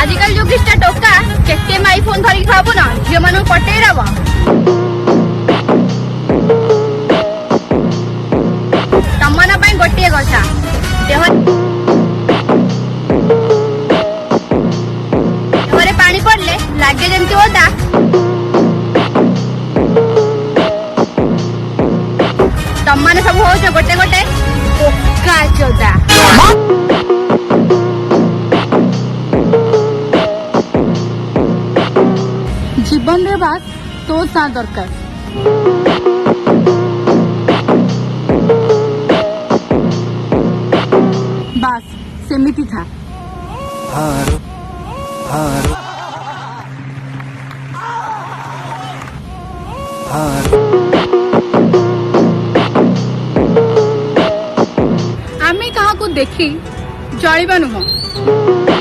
आजिकल जो किस्टा टोका केते माई फोन धरिक खाबो ना झियो मानु पटेई रब तमन पई गोटिए कथा देहरे पानी पड़ले लागे जेमती ओदा तम मैंने सब हो गोटे गोटे बोका चोदा जीवन रे बास तो सा दरकार बास सेमिति था हारो हारो हारो आमे कहा को देखी जलिबा नुह